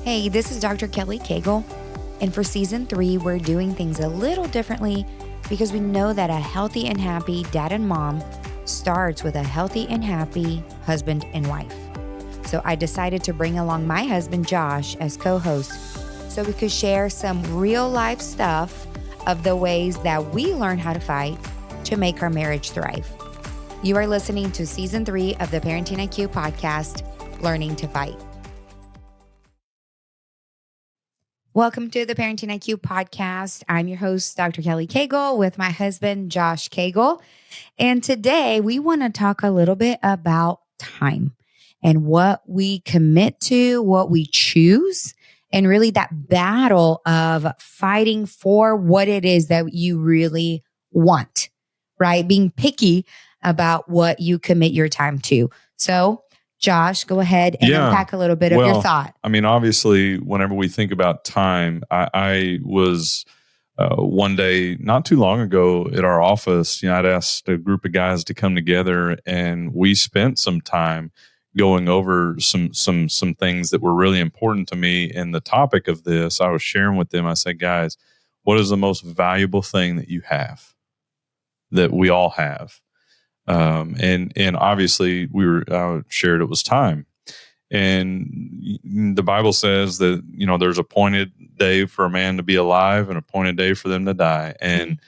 Hey, this is Dr. Kelly Cagle, and for season 3, we're doing things a little differently because we know that a healthy and happy dad and mom starts with a healthy and happy husband and wife. So I decided to bring along my husband, Josh, as co-host so we could share some real life stuff of the ways that we learn how to fight to make our marriage thrive. You are listening to season 3 of the Parenting IQ podcast, Learning to Fight. Welcome to the Parenting IQ podcast. I'm your host, Dr. Kelly Cagle, with my husband, Josh Cagle. And today we want to talk a little bit about time and what we commit to, what we choose, and really that battle of fighting for what it is that you really want, right? Being picky about what you commit your time to. So, Josh, go ahead and unpack a little bit of your thought. I mean, obviously, whenever we think about time, I was one day, not too long ago at our office, I'd asked a group of guys to come together and we spent some time going over some things that were really important to me. And the topic of this, I was sharing with them, I said, guys, what is the most valuable thing that you have, that we all have? And obviously I shared it was time. And the Bible says that, there's appointed day for a man to be alive and appointed day for them to die. And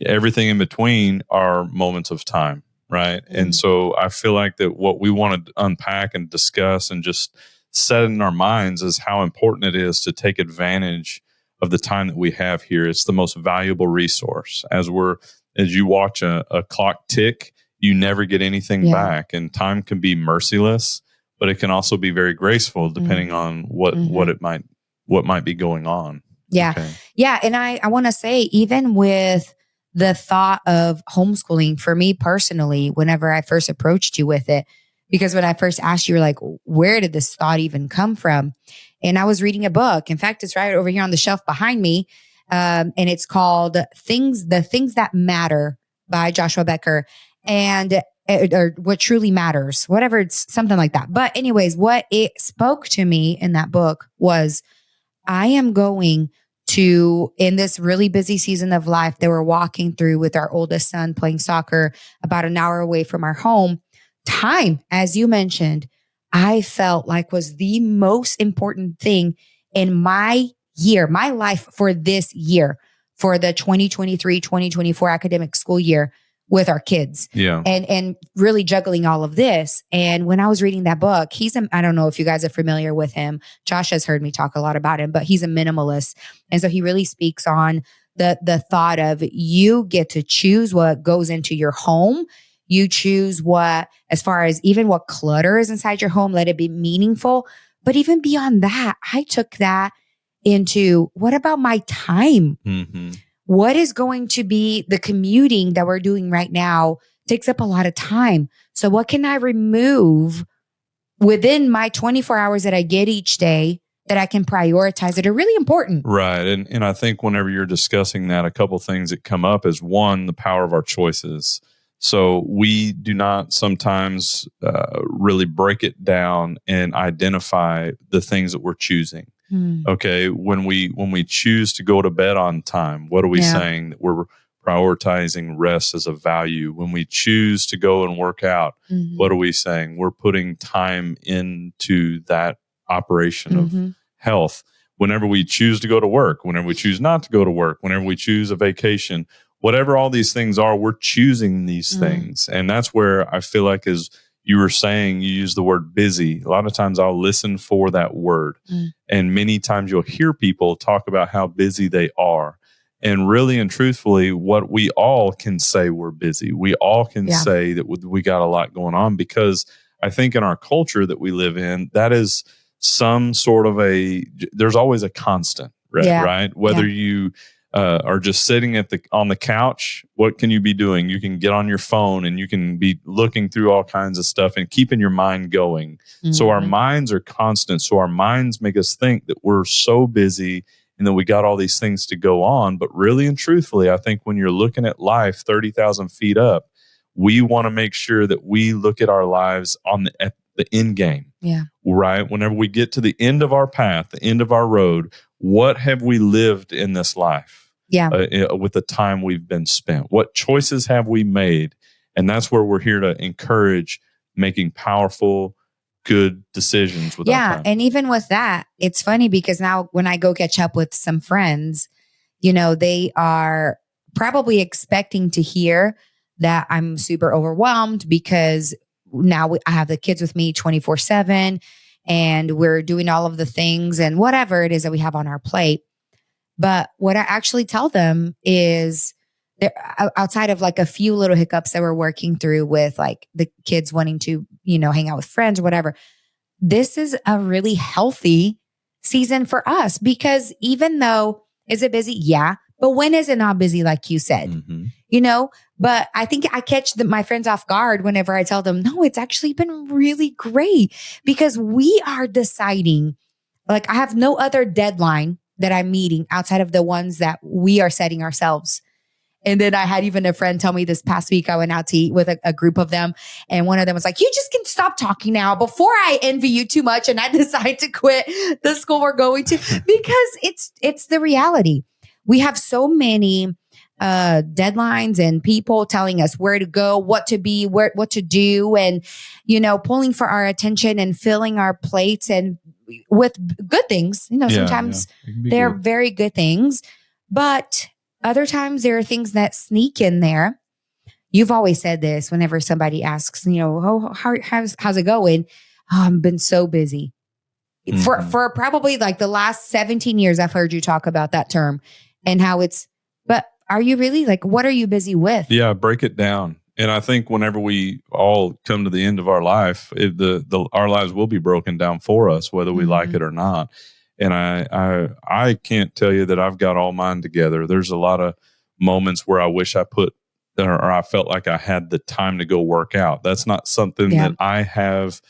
everything in between are moments of time. Right. And so I feel like that what we want to unpack and discuss and just set in our minds is how important it is to take advantage of the time that we have here. It's the most valuable resource. As you watch a clock tick, you never get anything back, and time can be merciless, but it can also be very graceful depending on what might be going on. Yeah. Okay. Yeah. And I want to say, even with the thought of homeschooling, for me personally, whenever I first approached you with it, because when I first asked you, you're like, where did this thought even come from? And I was reading a book. In fact, it's right over here on the shelf behind me. And it's called The Things That Matter by Joshua Becker. And or What Truly Matters, whatever, it's something like that. But anyways, what it spoke to me in that book was, I am going to, in this really busy season of life that we're walking through with our oldest son playing soccer about an hour away from our home, time, as you mentioned, I felt like was the most important thing in my life for this year, for the 2023-2024 academic school year, with our kids. Yeah. And really juggling all of this. And when I was reading that book, I don't know if you guys are familiar with him. Josh has heard me talk a lot about him, but he's a minimalist. And so he really speaks on the thought of, you get to choose what goes into your home. You choose what, as far as even what clutter is inside your home, let it be meaningful. But even beyond that, I took that into, what about my time? Mm-hmm. What is going to be the commuting that we're doing right now takes up a lot of time. So what can I remove within my 24 hours that I get each day that I can prioritize that are really important? Right. And I think whenever you're discussing that, a couple things that come up is, one, the power of our choices. So we do not sometimes really break it down and identify the things that we're choosing. Okay, when we choose to go to bed on time, what are we saying? That we're prioritizing rest as a value. When we choose to go and work out, what are we saying? We're putting time into that operation of health. Whenever we choose to go to work, whenever we choose not to go to work, whenever we choose a vacation, whatever all these things are, we're choosing these things. And that's where I feel like, as you were saying, you use the word busy. A lot of times I'll listen for that word. And many times you'll hear people talk about how busy they are. And really and truthfully, what we all can say, we're busy. We all can say that we got a lot going on, because I think in our culture that we live in, that is some sort of there's always a constant, right? Whether you are just sitting on the couch, what can you be doing? You can get on your phone and you can be looking through all kinds of stuff and keeping your mind going. So our minds are constant. So our minds make us think that we're so busy and that we got all these things to go on. But really and truthfully, I think when you're looking at life 30,000 feet up, we want to make sure that we look at our lives the end game. Yeah. Right? Whenever we get to the end of our path, the end of our road, what have we lived in this life? Yeah. With the time we've been spent? What choices have we made? And that's where we're here to encourage making powerful, good decisions with our time. And even with that, it's funny because now when I go catch up with some friends, you know, they are probably expecting to hear that I'm super overwhelmed because now I have the kids with me 24/7 and we're doing all of the things and whatever it is that we have on our plate. But what I actually tell them is outside of like a few little hiccups that we're working through with like the kids wanting to, you know, hang out with friends or whatever, this is a really healthy season for us because even though, is it busy? Yeah. But when is it not busy? Like you said, you know, but I think I catch my friends off guard whenever I tell them, no, it's actually been really great because we are deciding, like I have no other deadline that I'm meeting outside of the ones that we are setting ourselves. And then I had even a friend tell me this past week, I went out to eat with a group of them. And one of them was like, you just can stop talking now before I envy you too much. And I decide to quit the school we're going to because it's the reality. We have so many deadlines and people telling us where to go, what to be, what to do, and, you know, pulling for our attention and filling our plates and with good things. You know, sometimes they're very good things, but other times there are things that sneak in there. You've always said this whenever somebody asks, you know, how's it going? Oh, I've been so busy. For probably like the last 17 years, I've heard you talk about that term and how but are you really like, what are you busy with? Yeah, break it down. And I think whenever we all come to the end of our life, our lives will be broken down for us, whether we like it or not. And I can't tell you that I've got all mine together. There's a lot of moments where I wish I I felt like I had the time to go work out. That's not something that I have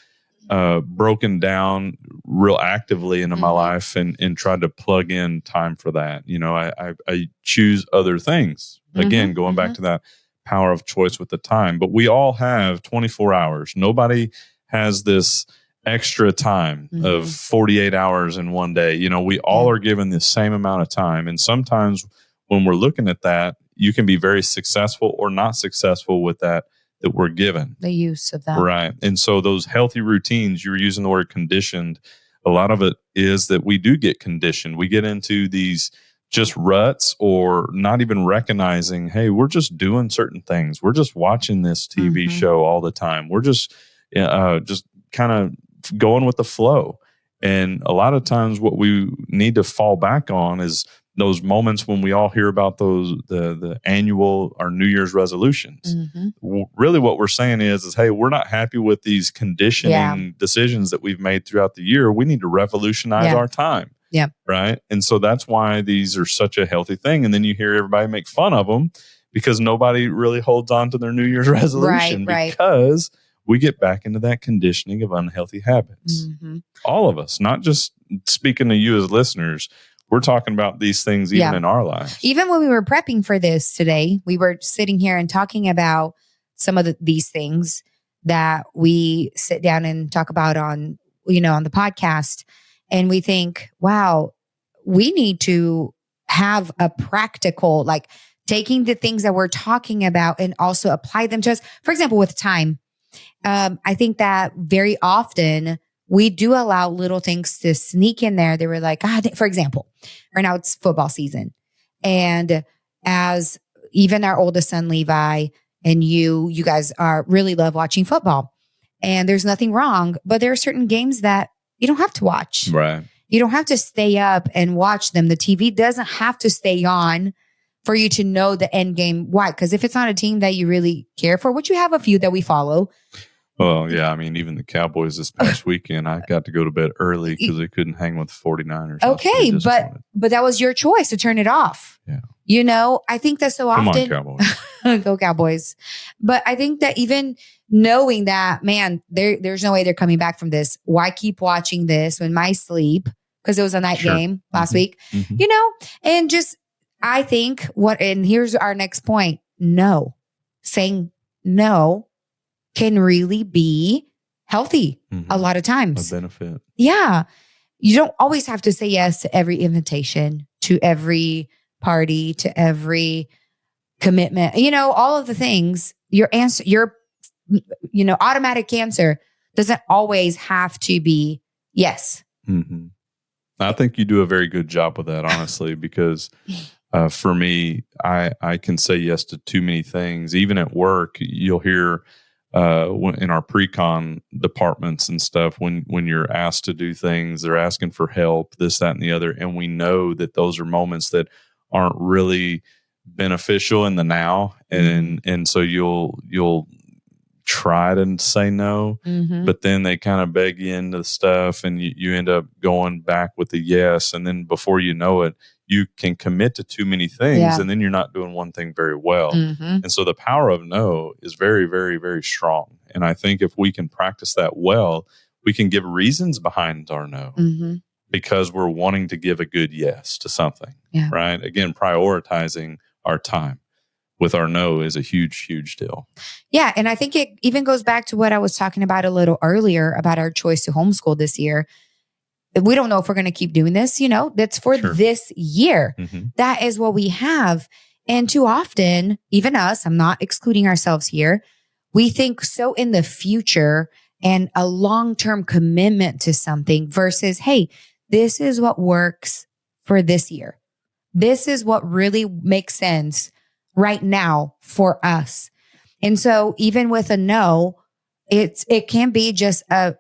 broken down real actively into my life and tried to plug in time for that. You know, I choose other things. Again, going back to that power of choice with the time. But we all have 24 hours. Nobody has this extra time of 48 hours in one day. You know, we all are given the same amount of time. And sometimes when we're looking at that, you can be very successful or not successful with that we're given. The use of that. Right. And so those healthy routines, you're using the word conditioned. A lot of it is that we do get conditioned. We get into these just ruts or not even recognizing, hey, we're just doing certain things. We're just watching this TV show all the time. We're just kind of going with the flow. And a lot of times what we need to fall back on is those moments when we all hear about the annual or New Year's resolutions. Really what we're saying is, hey, we're not happy with these conditioning decisions that we've made throughout the year. We need to revolutionize our time. Yeah. Right. And so that's why these are such a healthy thing. And then you hear everybody make fun of them because nobody really holds on to their New Year's resolution because we get back into that conditioning of unhealthy habits. All of us, not just speaking to you as listeners. We're talking about these things even in our lives. Even when we were prepping for this today, we were sitting here and talking about some of these things that we sit down and talk about on the podcast. And we think, wow, we need to have a practical, like taking the things that we're talking about and also apply them to us. For example, with time, I think that very often we do allow little things to sneak in there. They were like, for example, right now it's football season. And as even our oldest son, Levi, and you guys really love watching football. And there's nothing wrong, but there are certain games that you don't have to watch. Right. You don't have to stay up and watch them. The TV doesn't have to stay on for you to know the end game. Why? Because if it's not a team that you really care for, which you have a few that we follow. Well, yeah. I mean, even the Cowboys this past weekend, I got to go to bed early because they couldn't hang with the 49ers. Okay, but that was your choice to turn it off. Yeah. You know, I think that so often. Come on, Cowboys. Go Cowboys. But I think that even knowing that, man, there's no way they're coming back from this. Why keep watching this when my sleep, because it was a night game last week, you know, and just, I think and here's our next point. No, saying no can really be healthy a lot of A times. benefit. Yeah. You don't always have to say yes to every invitation, to every party, to every commitment, all of the things. Your answer, automatic answer doesn't always have to be yes. Hmm. I think you do a very good job with that, honestly, because for me, I can say yes to too many things. Even at work, you'll hear in our pre-con departments and stuff, when you're asked to do things, they're asking for help, this, that, and the other, and we know that those are moments that aren't really beneficial in the now, and so you'll try to say no, but then they kind of beg you into stuff, and you end up going back with a yes, and then before you know it, you can commit to too many things, Yeah. and then you're not doing one thing very well. And so the power of no is very, very, very strong. And I think if we can practice that well, we can give reasons behind our no because we're wanting to give a good yes to something. Yeah. Right? Again, prioritizing our time with our no is a huge, huge deal. Yeah. And I think it even goes back to what I was talking about a little earlier about our choice to homeschool this year. We don't know if we're going to keep doing this, that's for this year. That is what we have. And too often, even us, I'm not excluding ourselves here, we think so in the future and a long-term commitment to something versus, hey, this is what works for this year. This is what really makes sense right now for us. And so even with a no, it can be just a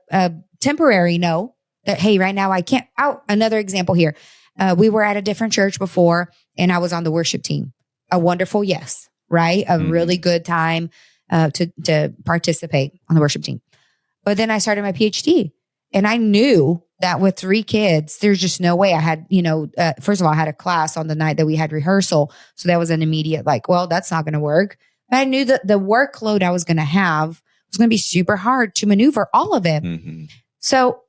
temporary no that, hey, right now I can't. Another example here. We were at a different church before and I was on the worship team. A wonderful yes, right? A really good time to participate on the worship team. But then I started my PhD and I knew that with 3 kids, there's just no way I had, first of all, I had a class on the night that we had rehearsal. So that was an immediate well, that's not going to work. But I knew that the workload I was going to have was going to be super hard to maneuver all of it. So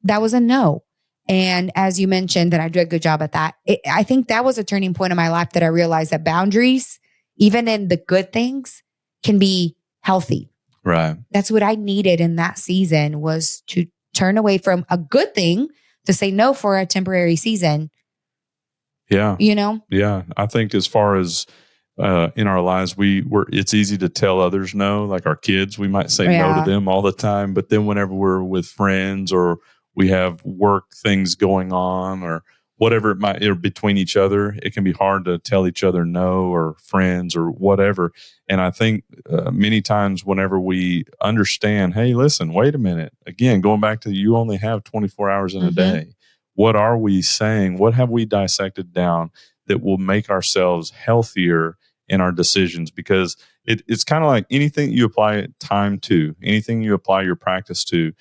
that was a no. And as you mentioned that I did a good job at that, I think that was a turning point in my life that I realized that boundaries, even in the good things, can be healthy. Right. That's what I needed in that season, was to turn away from a good thing to say no for a temporary season. Yeah. Yeah. I think as far as in our lives, it's easy to tell others no, like our kids, we might say no to them all the time. But then whenever we're with friends or we have work things going on or whatever it might, or between each other, it can be hard to tell each other no, or friends or whatever. And I think many times whenever we understand, hey, listen, wait a minute, again, going back to you only have 24 hours in a day. What are we saying? What have we dissected down that will make ourselves healthier in our decisions? Because it's kind of like anything you apply time to, anything you apply your practice to.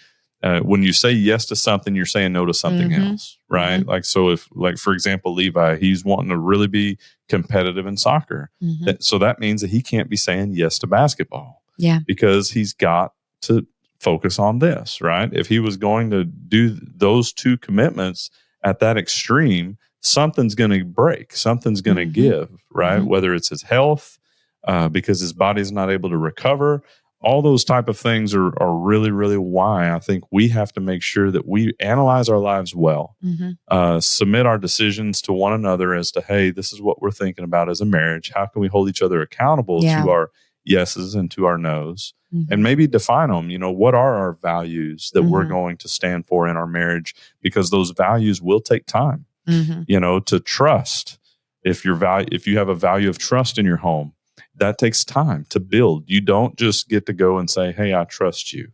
When you say yes to something, you're saying no to something else, right? Like, so if, like, for example, Levi, he's wanting to really be competitive in soccer. So that means that he can't be saying yes to basketball. Yeah. Because he's got to focus on this, right? If he was going to do those 2 commitments at that extreme, something's going to break, something's going to give, right? Whether it's his health, because his body's not able to recover. All those type of things are really, really why I think we have to make sure that we analyze our lives well, submit our decisions to one another as to, hey, this is what we're thinking about as a marriage. How can we hold each other accountable to our yeses and to our nos, and maybe define them? What are our values that we're going to stand for in our marriage? Because those values will take time, to trust. If you have a value of trust in your home, that takes time to build. You don't just get to go and say, hey, I trust you.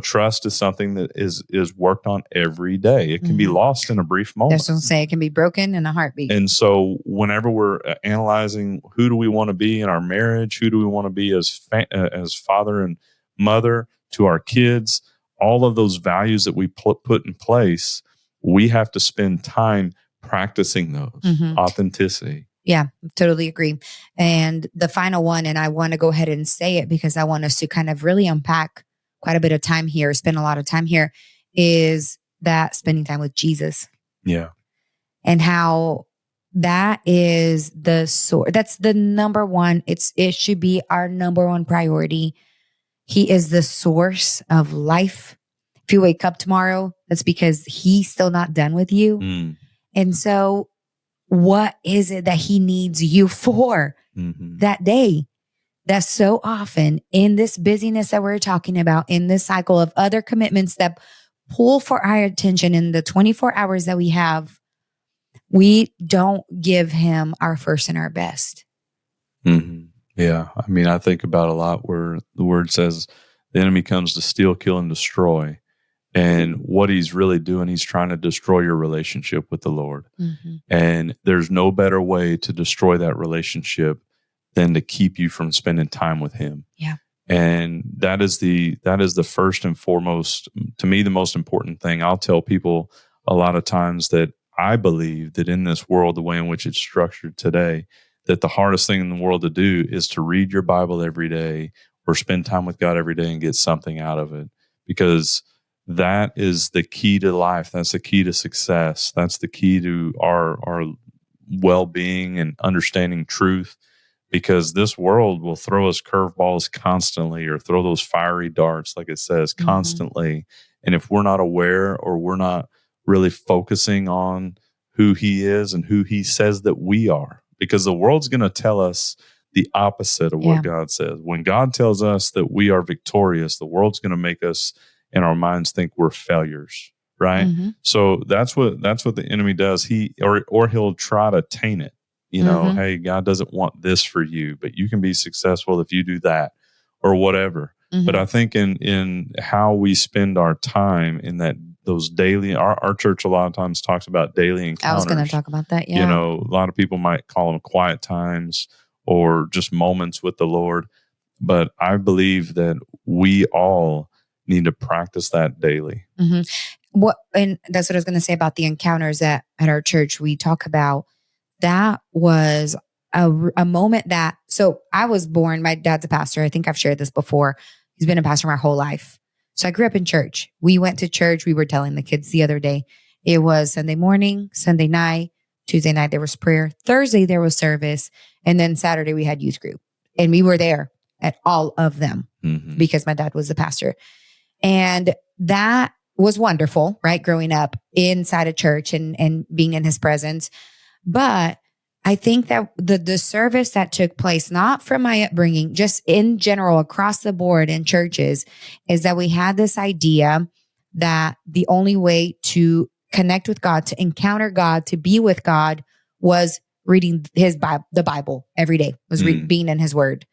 Trust is something that is worked on every day. It can be lost in a brief moment. That's what I'm saying. It can be broken in a heartbeat. And so whenever we're analyzing who do we want to be in our marriage, who do we want to be as father and mother to our kids, all of those values that we put in place, we have to spend time practicing those. Authenticity. Yeah, totally agree. And the final one, and I want to go ahead and say it because I want us to kind of really unpack quite a bit of time here, spend a lot of time here, is that spending time with Jesus. Yeah. And how that is the source. That's the number one. It should be our number one priority. He is the source of life. If you wake up tomorrow, that's because he's still not done with you. Mm. And so what is it that he needs you for Mm-hmm. that day? That so often in this busyness that we're talking about, in this cycle of other commitments that pull for our attention in the 24 hours that we have, we don't give him our first and our best. Mm-hmm. Yeah. I mean, I think about a lot where the word says the enemy comes to steal, kill, and destroy. And what he's really doing, he's trying to destroy your relationship with the Lord. Mm-hmm. And there's no better way to destroy that relationship than to keep you from spending time with him. Yeah. And that is the first and foremost, to me, the most important thing. I'll tell people a lot of times that I believe that in this world, the way in which it's structured today, that the hardest thing in the world to do is to read your Bible every day or spend time with God every day and get something out of it. Because that is the key to life. That's the key to success. That's the key to our well-being and understanding truth. Because this world will throw us curveballs constantly, or throw those fiery darts, like it says, constantly. And if we're not aware, or we're not really focusing on who he is and who he says that we are, because the world's going to tell us the opposite of what God says. When God tells us that we are victorious, the world's going to make us in our minds think we're failures, right? Mm-hmm. So that's what the enemy does. He'll try to taint it. You know, hey, God doesn't want this for you, but you can be successful if you do that, or whatever. Mm-hmm. But I think in how we spend our time in those daily, our church a lot of times talks about daily encounters. I was going to talk about that. Yeah. You know, a lot of people might call them quiet times or just moments with the Lord. But I believe that we all need to practice that daily. Mm-hmm. And that's what I was going to say about the encounters at our church. We talk about that was a moment that, so I was born, my dad's a pastor. I think I've shared this before. He's been a pastor my whole life. So I grew up in church. We went to church. We were telling the kids the other day, it was Sunday morning, Sunday night, Tuesday night, there was prayer. Thursday, there was service. And then Saturday, we had youth group. And we were there at all of them because my dad was the pastor. And that was wonderful, right? Growing up inside a church and being in his presence. But I think that the service that took place, not from my upbringing, just in general across the board in churches, is that we had this idea that the only way to connect with God, to encounter God, to be with God was reading the Bible every day, was being in his word.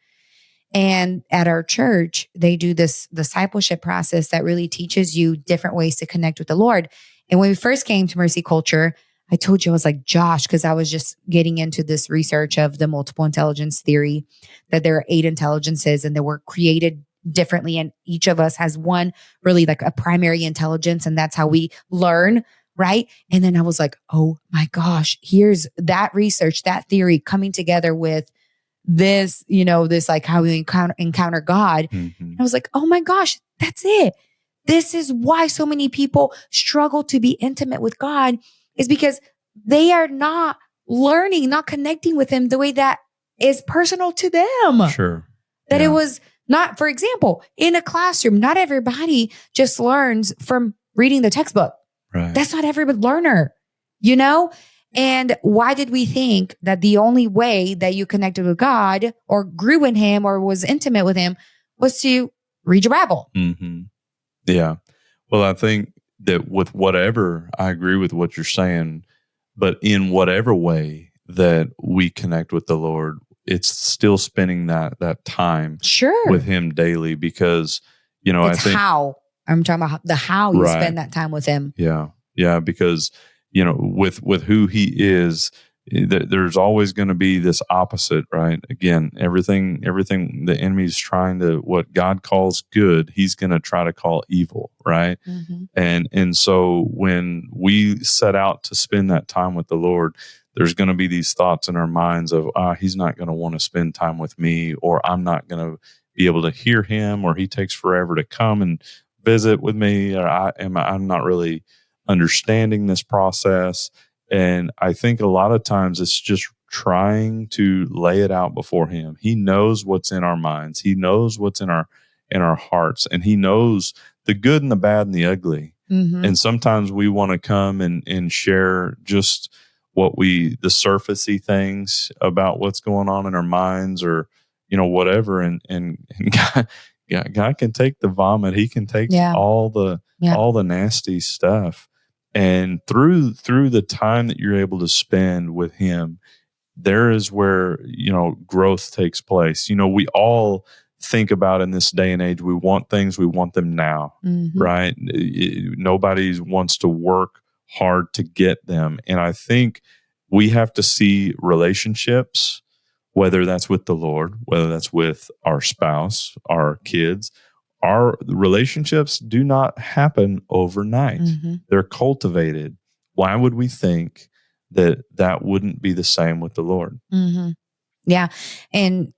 And at our church, they do this discipleship process that really teaches you different ways to connect with the Lord. And when we first came to Mercy Culture, I told you, I was like, Josh, because I was just getting into this research of the multiple intelligence theory, that there are 8 intelligences and that we're created differently. And each of us has one really like a primary intelligence. And that's how we learn, right? And then I was like, oh my gosh, here's that research, that theory coming together with this, this like how we encounter God. And I was like, oh my gosh, that's it. This is why so many people struggle to be intimate with God, is because they are not learning, not connecting with him the way that is personal to them. Sure. That it was not, for example, in a classroom, not everybody just learns from reading the textbook. Right. That's not every learner, And why did we think that the only way that you connected with God or grew in him or was intimate with him was to read your Bible? Mm-hmm. Yeah. Well, I think that with whatever, I agree with what you're saying, but in whatever way that we connect with the Lord, it's still spending that time with him daily, because, I think how I'm talking about how you spend that time with him. Yeah. Yeah. Because, with who he is, there's always going to be this opposite, right? Again, everything the enemy's trying to, what God calls good, he's going to try to call evil, right? And so when we set out to spend that time with the Lord, there's going to be these thoughts in our minds of, he's not going to want to spend time with me, or I'm not going to be able to hear him, or he takes forever to come and visit with me, or I'm not really understanding this process. And I think a lot of times it's just trying to lay it out before him. He knows what's in our minds. He knows what's in our in our hearts, and he knows the good and the bad and the ugly. Mm-hmm. And sometimes we want to come and share just the surfacey things about what's going on in our minds, or, whatever. And God can take the vomit. He can take all the nasty stuff. And through the time that you're able to spend with him, there is where, growth takes place. We all think about in this day and age, we want things, we want them now, right? Nobody wants to work hard to get them. And I think we have to see relationships, whether that's with the Lord, whether that's with our spouse, our kids. Our relationships do not happen overnight. They're cultivated. Why would we think that wouldn't be the same with the Lord? Yeah. And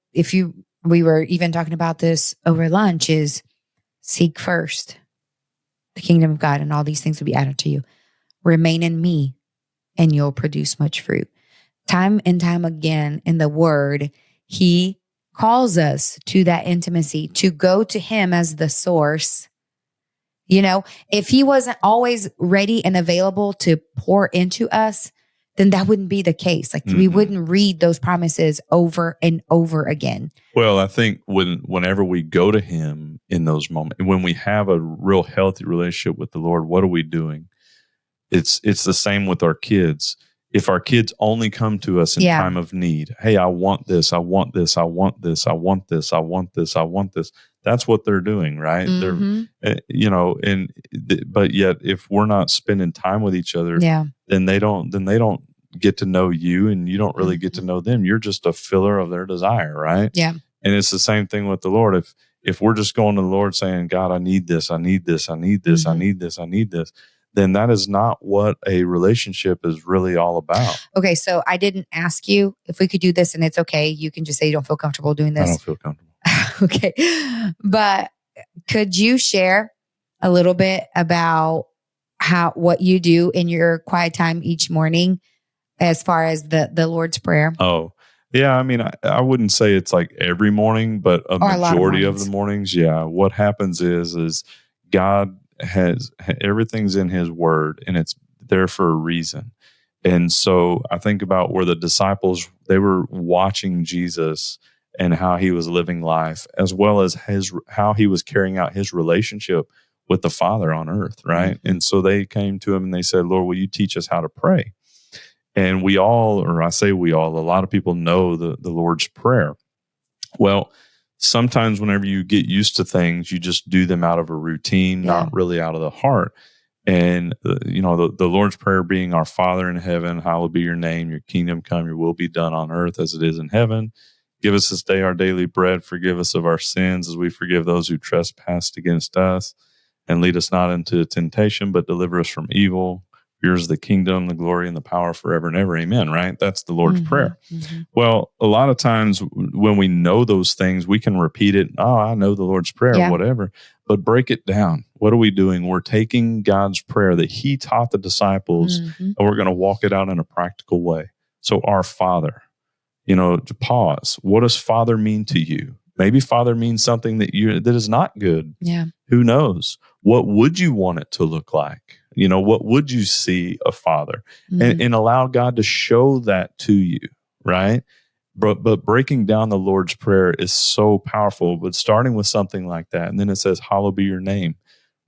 we were even talking about this over lunch, is seek first the kingdom of God, and all these things will be added to you. Remain in me and you'll produce much fruit. Time and time again in the word, he calls us to that intimacy, to go to him as the source. If he wasn't always ready and available to pour into us, then that wouldn't be the case. Like we wouldn't read those promises over and over again. Well, I think whenever we go to him in those moments, when we have a real healthy relationship with the Lord, what are we doing? It's the same with our kids. If our kids only come to us in time of need, hey, I want this, I want this, I want this, I want this, I want this, I want this. That's what they're doing, right? They're, but yet if we're not spending time with each other, then they don't get to know you, and you don't really get to know them. You're just a filler of their desire, right? Yeah. And it's the same thing with the Lord. If we're just going to the Lord saying, God, I need this, I need this, I need this, I need this, I need this, then that is not what a relationship is really all about. Okay, so I didn't ask you if we could do this, and it's okay. You can just say you don't feel comfortable doing this. I don't feel comfortable. Okay. But could you share a little bit about what you do in your quiet time each morning as far as the Lord's Prayer? Oh, yeah. I mean, I wouldn't say it's like every morning, but a majority of the mornings. Yeah. What happens is God has everything's in his word, and it's there for a reason. And so I think about where the disciples, they were watching Jesus and how he was living life, as well as how he was carrying out his relationship with the Father on earth, right? And so they came to him and they said, Lord, will you teach us how to pray? And we all, or I say we all, a lot of people know the Lord's Prayer. Well, sometimes whenever you get used to things, you just do them out of a routine, not really out of the heart. And, the Lord's Prayer being, our Father in heaven, hallowed be your name, your kingdom come, your will be done on earth as it is in heaven. Give us this day our daily bread. Forgive us of our sins as we forgive those who trespass against us. And lead us not into temptation, but deliver us from evil. Yours is the kingdom, the glory, and the power forever and ever. Amen, right? That's the Lord's Prayer. Well, a lot of times when we know those things, we can repeat it. Oh, I know the Lord's Prayer, whatever. But break it down. What are we doing? We're taking God's prayer that he taught the disciples, and we're going to walk it out in a practical way. So our Father, to pause. What does Father mean to you? Maybe Father means something that is not good. Yeah. Who knows? What would you want it to look like? What would you see a Father? And allow God to show that to you, right? But breaking down the Lord's Prayer is so powerful, but starting with something like that. And then it says, hallowed be your name,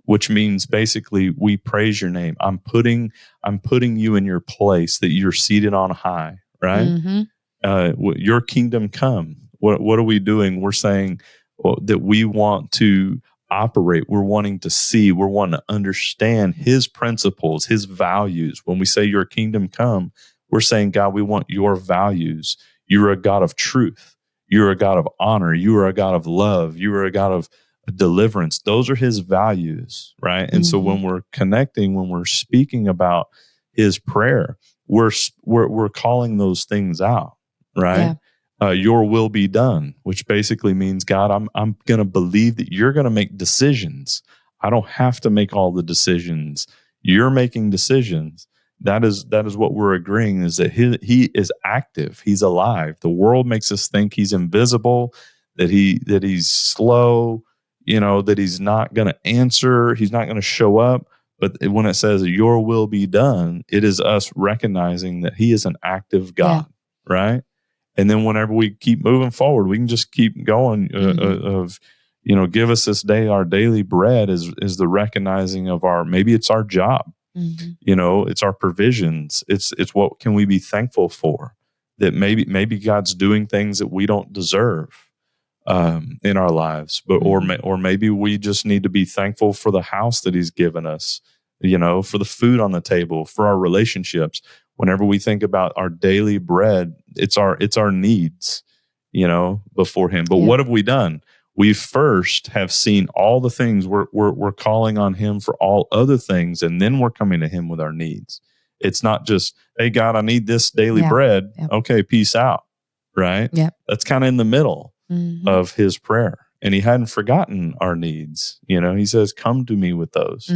which means basically we praise your name. I'm putting you in your place, that you're seated on high, right? Your kingdom come. What are we doing? We're saying that we want to operate. We're wanting to see. We're wanting to understand his principles, his values. When we say your kingdom come, we're saying, God, we want your values. You're a God of truth. You're a God of honor. You are a God of love. You are a God of deliverance. Those are his values, right? And so when we're connecting, when we're speaking about his prayer, we're calling those things out, right? Your will be done, which basically means, God, I'm going to believe that you're going to make decisions. I don't have to make all the decisions. You're making decisions. That is what we're agreeing, is that he is active. He's alive. The world makes us think he's invisible, that he's slow, that he's not going to answer, he's not going to show up. But when it says your will be done, it is us recognizing that he is an active God, right? And then whenever we keep moving forward, we can just keep going give us this day our daily bread is the recognizing of maybe it's our job, it's our provisions. It's what can we be thankful for, that maybe God's doing things that we don't deserve in our lives, but or maybe we just need to be thankful for the house that he's given us, for the food on the table, for our relationships. Whenever we think about our daily bread, it's our needs, before him. But what have we done? We first have seen all the things. We're calling on him for all other things, and then we're coming to him with our needs. It's not just, hey, God, I need this daily bread. Yep. Okay, peace out, right? Yep. That's kind of in the middle of his prayer. And he hadn't forgotten our needs. He says, come to me with those,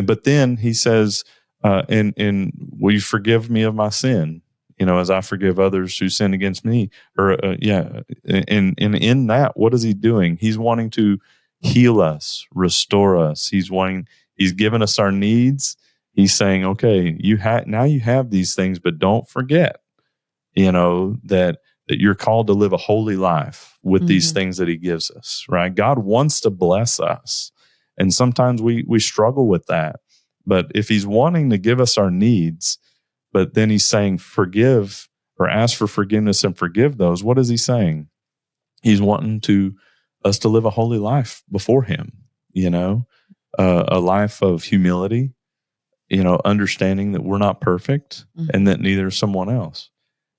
but then he says, and will you forgive me of my sin? As I forgive others who sin against me, and in that, what is he doing? He's wanting to heal us, restore us. He's given us our needs. He's saying, okay, now you have these things, but don't forget, that you're called to live a holy life with these things that he gives us, right? God wants to bless us. And sometimes we struggle with that. But if he's wanting to give us our needs, but then he's saying forgive or ask for forgiveness and forgive those, what is he saying? He's wanting us to live a holy life before him, a life of humility, understanding that we're not perfect and that neither is someone else.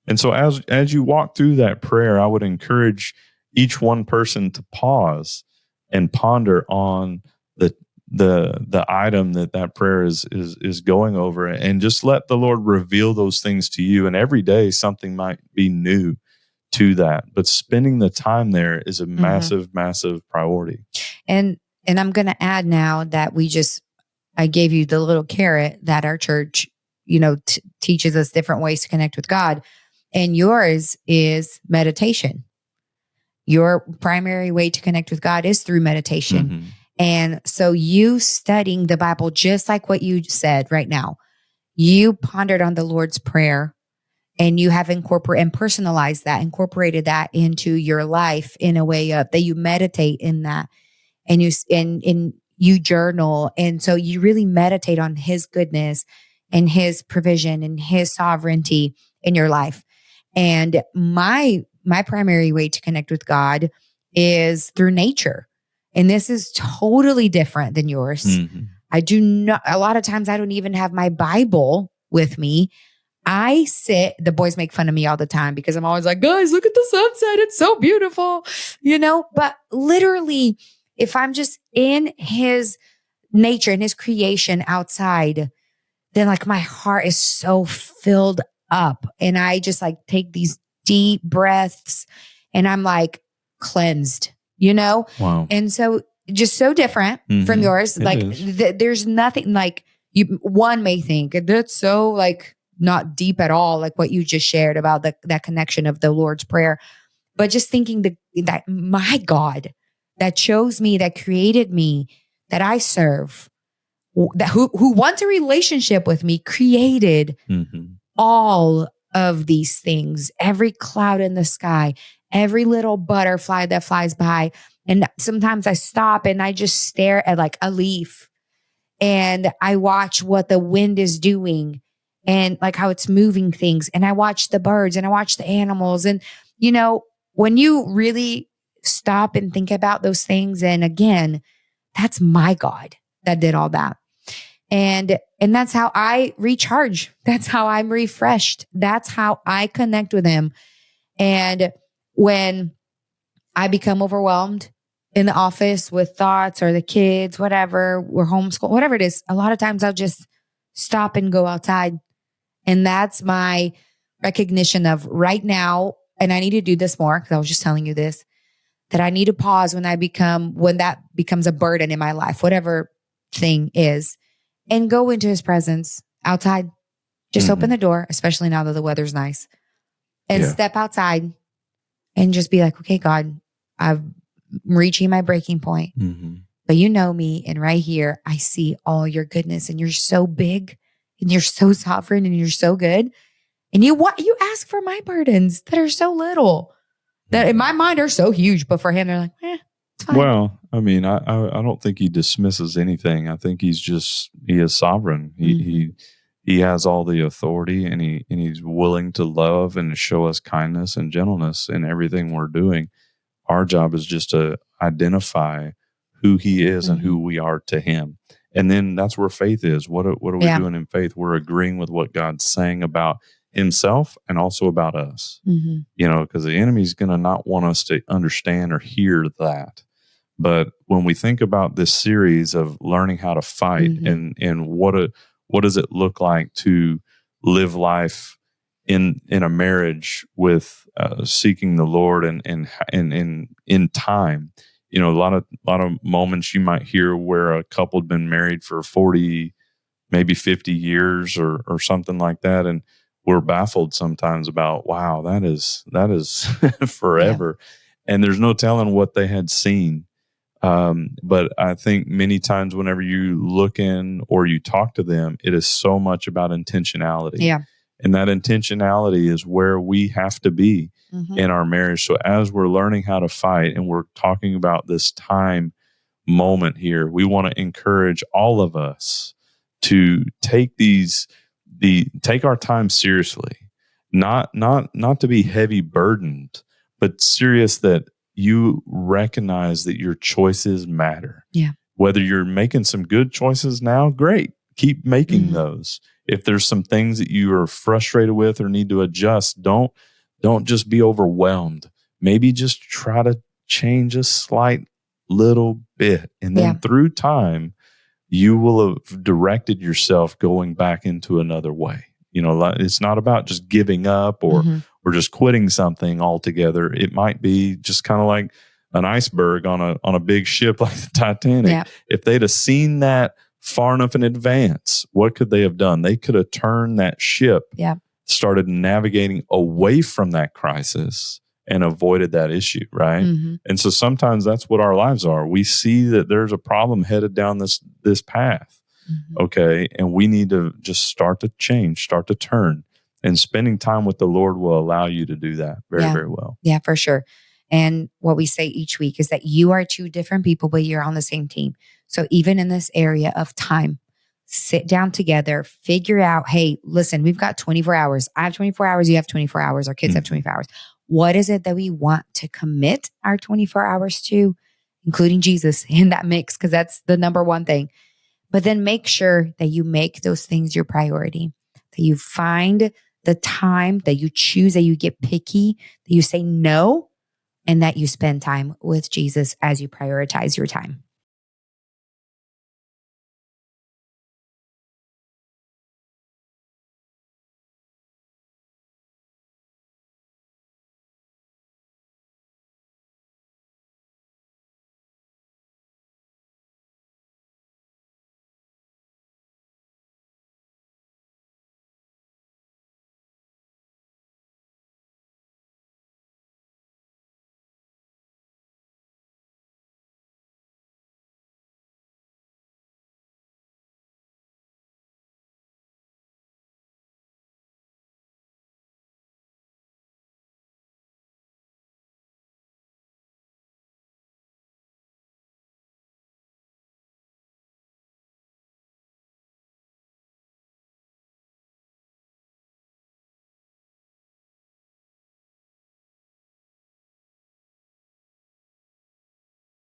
And so as you walk through that prayer, I would encourage each one person to pause and ponder on the item that prayer is going over, and just let the Lord reveal those things to you. And every day something might be new to that, but spending the time there is a massive, massive priority. And I'm going to add now that I gave you the little carrot that our church, teaches us different ways to connect with God. And yours is meditation. Your primary way to connect with God is through meditation. And so you studying the Bible, just like what you said right now, you pondered on the Lord's Prayer, and you have incorporated that into your life in a way of that you meditate in that, and you journal. And so you really meditate on his goodness and his provision and his sovereignty in your life. And my primary way to connect with God is through nature. And this is totally different than yours. I do not, a lot of times I don't even have my Bible with me. I sit, the boys make fun of me all the time because I'm always like, guys, look at the sunset. It's so beautiful, but literally if I'm just in his nature and his creation outside, then like my heart is so filled up, and I just like take these deep breaths and I'm like cleansed, Wow. And so just so different from yours. There's nothing like one may think that's so like not deep at all, like what you just shared about that connection of the Lord's Prayer, but just thinking that my God that chose me, that created me, that I serve, that who wants a relationship with me, created all of these things, every cloud in the sky, every little butterfly that flies by. And sometimes I stop and I just stare at like a leaf, and I watch what the wind is doing and like how it's moving things. And I watch the birds and I watch the animals. And, when you really stop and think about those things, and again, that's my God that did all that. And that's how I recharge. That's how I'm refreshed. That's how I connect with him. And when I become overwhelmed in the office with thoughts or the kids, whatever, we're homeschooled, whatever it is, a lot of times I'll just stop and go outside. And that's my recognition of right now. And I need to do this more, because I was just telling you this, that I need to pause when that becomes a burden in my life, whatever thing is, and go into his presence outside. Just open the door, especially now that the weather's nice, and step outside and just be like, okay, God, reaching my breaking point. Mhm. But you know me, and right here, I see all your goodness, and you're so big, and you're so sovereign, and you're so good. And you ask for my burdens that are so little, that in my mind are so huge, but for him, they're like, it's fine. Well, I mean, I don't think he dismisses anything. I think he is sovereign. He has all the authority, and he's willing to love and to show us kindness and gentleness in everything we're doing. Our job is just to identify who he is and who we are to him. And then that's where faith is. What are we doing in faith? We're agreeing with what God's saying about himself and also about us. Because the enemy's going to not want us to understand or hear that. But when we think about this series of learning how to fight and what does it look like to live life in a marriage with seeking the Lord and in time, a lot of moments you might hear where a couple had been married for 40, maybe 50 years or something like that, and we're baffled sometimes about, wow, that is forever, and there's no telling what they had seen. But I think many times whenever you look in or you talk to them, it is so much about intentionality. Yeah. And that intentionality is where we have to be in our marriage. So as we're learning how to fight and we're talking about this time moment here, we want to encourage all of us to take our time seriously, not to be heavy burdened, but serious that you recognize that your choices matter. Yeah. Whether you're making some good choices now, great. Keep making those. If there's some things that you are frustrated with or need to adjust, don't just be overwhelmed. Maybe just try to change a slight little bit. And then through time, you will have directed yourself going back into another way. It's not about just giving up or just quitting something altogether. It might be just kind of like an iceberg on a big ship like the Titanic. Yeah. If they'd have seen that far enough in advance, what could they have done? They could have turned that ship, started navigating away from that crisis and avoided that issue, right? And so sometimes that's what our lives are. We see that there's a problem headed down this path, okay? And we need to just start to change, start to turn. And spending time with the Lord will allow you to do that very, very well. Yeah, for sure. And what we say each week is that you are two different people, but you're on the same team. So even in this area of time, sit down together, figure out, hey, listen, we've got 24 hours. I have 24 hours. You have 24 hours. Our kids have 24 hours. What is it that we want to commit our 24 hours to, including Jesus in that mix? Because that's the number one thing. But then make sure that you make those things your priority, that you find the time, that you choose, that you get picky, that you say no, and that you spend time with Jesus as you prioritize your time.